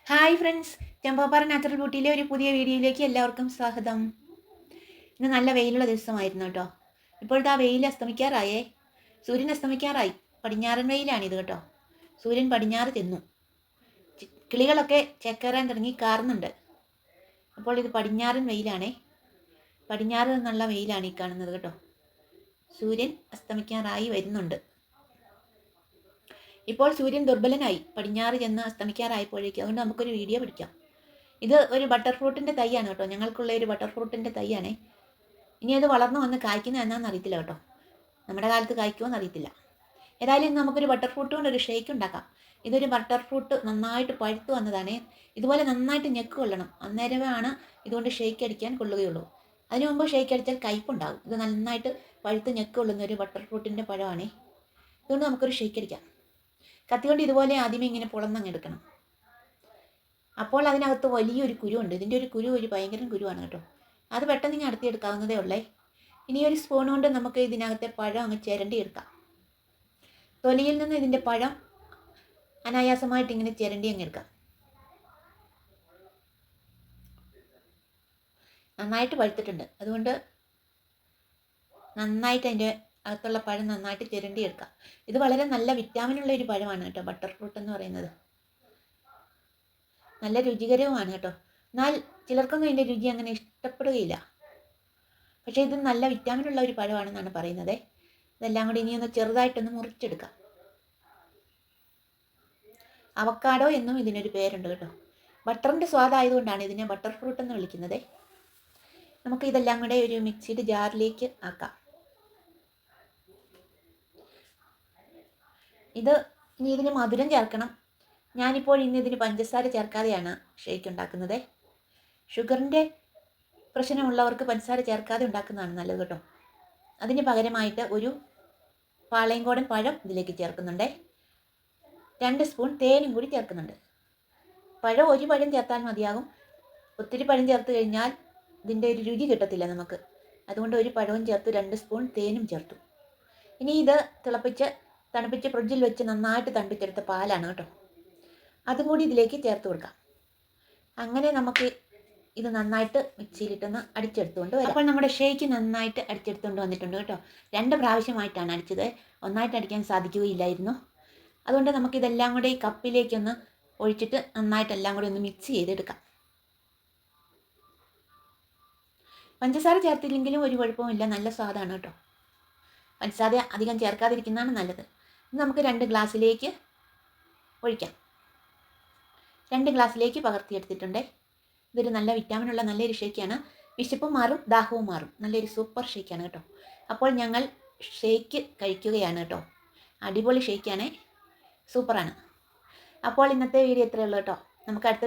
Hi friends, Chembappara natural ബ്യൂട്ടിയിലെ ഒരു പുതിയ വീഡിയോയിലേക്ക് എല്ലാവർക്കും സ്വാഗതം. ഇന്ന് നല്ല വെയിലുള്ള ദിവസമായിരുന്നു കേട്ടോ. ഇപ്പോഴത്തെ ആ വെയിൽ അസ്തമിക്കാറായേ. സൂര്യൻ അസ്തമിക്കാറായി. പടിഞ്ഞാറൻ വെയിലാണിത് കേട്ടോ. സൂര്യൻ പടിഞ്ഞാറ് ചെന്നു. കിളികളൊക്കെ ചേക്കേറാൻ തുടങ്ങി കാറുന്നുണ്ട്. അപ്പോൾ ഇത് പടിഞ്ഞാറൻ വെയിലാണേ. പടിഞ്ഞാറ് നിന്നുള്ള വെയിലാണ് ഈ കാണുന്നത് കേട്ടോ. സൂര്യൻ അസ്തമിക്കാറായി വരുന്നുണ്ട്. ഇപ്പോൾ സൂര്യൻ ദുർബലനായി പടിഞ്ഞാറ് ചെന്ന് അസ്തമിക്കാറായപ്പോഴേക്കും. അതുകൊണ്ട് നമുക്കൊരു വീഡിയോ പിടിക്കാം. ഇത് ഒരു ബട്ടർ ഫ്രൂട്ടിൻ്റെ തൈയാണ് കേട്ടോ. ഞങ്ങൾക്കുള്ള ഒരു ബട്ടർ ഫ്രൂട്ടിൻ്റെ തൈയാണേ. ഇനി അത് വളർന്നു വന്ന് കായ്ക്കുന്ന എന്നാന്ന് അറിയത്തില്ല കേട്ടോ. നമ്മുടെ കാലത്ത് കായ്ക്കുമോ എന്നറിയത്തില്ല. ഏതായാലും ഇന്ന് നമുക്കൊരു ബട്ടർ ഫ്രൂട്ട് കൊണ്ട് ഒരു ഷേക്ക് ഉണ്ടാക്കാം. ഇതൊരു ബട്ടർ ഫ്രൂട്ട് നന്നായിട്ട് പഴുത്തു വന്നതാണേ. ഇതുപോലെ നന്നായിട്ട് ഞെക്ക് കൊള്ളണം. അന്നേരമാണ് ഇതുകൊണ്ട് ഷേക്ക് അടിക്കാൻ കൊള്ളുകയുള്ളൂ. അതിനു മുമ്പ് ഷേക്ക് അടിച്ചാൽ കയ്പുണ്ടാകും. ഇത് നന്നായിട്ട് പഴുത്ത് ഞെക്ക് കൊള്ളുന്ന ഒരു ബട്ടർ ഫ്രൂട്ടിൻ്റെ പഴമാണേ. ഇതുകൊണ്ട് നമുക്കൊരു ഷേക്ക് അടിക്കാം. കത്തികൊണ്ട് ഇതുപോലെ ആദ്യമേ ഇങ്ങനെ പൊളന്നങ്ങെടുക്കണം. അപ്പോൾ അതിനകത്ത് വലിയൊരു കുരുവുണ്ട്. ഇതിൻ്റെ ഒരു കുരു ഒരു ഭയങ്കര കുരുവാണ് കേട്ടോ. അത് പെട്ടെന്ന് ഇങ്ങനെ അടുത്തിയെടുക്കാവുന്നതേ ഉള്ളേ. ഇനി ഒരു സ്പൂൺ കൊണ്ട് നമുക്ക് ഇതിനകത്തെ പഴം അങ്ങ് ചിരണ്ടിയെടുക്കാം. തൊലിയിൽ നിന്ന് ഇതിൻ്റെ പഴം അനായാസമായിട്ട് ഇങ്ങനെ ചിരണ്ടി അങ്ങ് എടുക്കാം. നന്നായിട്ട് പഴുത്തിട്ടുണ്ട്. അതുകൊണ്ട് നന്നായിട്ട് അതിൻ്റെ അകത്തുള്ള പഴം നന്നായിട്ട് ചിരണ്ടിയെടുക്കാം. ഇത് വളരെ നല്ല വിറ്റാമിനുള്ള ഒരു പഴമാണ് കേട്ടോ, ബട്ടർ ഫ്രൂട്ട് എന്ന് പറയുന്നത്. നല്ല രുചികരവുമാണ് കേട്ടോ. എന്നാൽ ചിലർക്കൊന്നും ഇതിൻ്റെ രുചി അങ്ങനെ ഇഷ്ടപ്പെടുകയില്ല. പക്ഷേ ഇത് നല്ല വിറ്റാമിനുള്ള ഒരു പഴമാണെന്നാണ് പറയുന്നത്. ഇതെല്ലാം കൂടി ഇനിയൊന്ന് ചെറുതായിട്ടൊന്ന് മുറിച്ചെടുക്കാം. അവക്കാഡോ എന്നും ഇതിനൊരു പേരുണ്ട് കേട്ടോ. ബട്ടറിൻ്റെ സ്വാദായതുകൊണ്ടാണ് ഇതിനെ ബട്ടർ ഫ്രൂട്ട് എന്ന് വിളിക്കുന്നത്. നമുക്ക് ഇതെല്ലാം കൂടെ ഒരു മിക്സിയുടെ ജാറിലേക്ക് ആക്കാം. ഇനി ഇതിന് മധുരം ചേർക്കണം. ഞാനിപ്പോൾ ഇന്ന് ഇതിന് പഞ്ചസാര ചേർക്കാതെയാണ് ഷേക്ക് ഉണ്ടാക്കുന്നത്. ഷുഗറിൻ്റെ പ്രശ്നമുള്ളവർക്ക് പഞ്ചസാര ചേർക്കാതെ ഉണ്ടാക്കുന്നതാണ് നല്ലത് കേട്ടോ. അതിന് പകരമായിട്ട് ഒരു പാളയംകോടൻ പഴം ഇതിലേക്ക് ചേർക്കുന്നുണ്ട്. 2 സ്പൂൺ തേനും കൂടി ചേർക്കുന്നുണ്ട്. പഴം ഒരു പഴം ചേർത്താൽ മതിയാകും. ഒത്തിരി പഴം ചേർത്ത് കഴിഞ്ഞാൽ ഇതിൻ്റെ ഒരു രുചി കിട്ടത്തില്ല നമുക്ക്. അതുകൊണ്ട് ഒരു പഴവും ചേർത്ത് 2 സ്പൂൺ തേനും ചേർത്തു. ഇനി ഇത് തണുപ്പിച്ച് ഫ്രിഡ്ജിൽ വെച്ച് നന്നായിട്ട് തണുപ്പിച്ചെടുത്ത പാലാണ് കേട്ടോ. അതും കൂടി ഇതിലേക്ക് ചേർത്ത് കൊടുക്കാം. അങ്ങനെ നമുക്ക് ഇത് നന്നായിട്ട് മിക്സിയിലിട്ടൊന്ന് അടിച്ചെടുത്തുകൊണ്ട് വരാം. അപ്പോൾ നമ്മുടെ ഷേക്ക് നന്നായിട്ട് അടിച്ചെടുത്തുകൊണ്ട് വന്നിട്ടുണ്ട് കേട്ടോ. 2 പ്രാവശ്യമായിട്ടാണ് അടിച്ചത്. ഒന്നായിട്ട് അടിക്കാൻ സാധിക്കുകയില്ലായിരുന്നു. അതുകൊണ്ട് നമുക്കിതെല്ലാം കൂടെ ഈ കപ്പിലേക്കൊന്ന് ഒഴിച്ചിട്ട് നന്നായിട്ടെല്ലാം കൂടി ഒന്ന് മിക്സ് ചെയ്തെടുക്കാം. പഞ്ചസാര ചേർത്തില്ലെങ്കിലും ഒരു കുഴപ്പമില്ല, നല്ല സ്വാദാണ് കേട്ടോ. പഞ്ചസാര അധികം ചേർക്കാതിരിക്കുന്നതാണ് നല്ലത്. നമുക്ക് 2 ഗ്ലാസ്സിലേക്ക് ഒഴിക്കാം. 2 ഗ്ലാസ്സിലേക്ക് പകർത്തിയെടുത്തിട്ടുണ്ട്. ഇതൊരു നല്ല വിറ്റാമിനുള്ള നല്ലൊരു ഷേക്കാണ്. വിശപ്പും മാറും, ദാഹവും മാറും. നല്ലൊരു സൂപ്പർ ഷേക്കാണ് കേട്ടോ. അപ്പോൾ ഞങ്ങൾ ഷേക്ക് കഴിക്കുകയാണ് കേട്ടോ. അടിപൊളി ഷേക്കാണ്, സൂപ്പറാണ്. അപ്പോൾ ഇന്നത്തെ വീഡിയോ ഇത്രയേ ഉള്ളൂ കേട്ടോ. നമുക്ക് അടുത്ത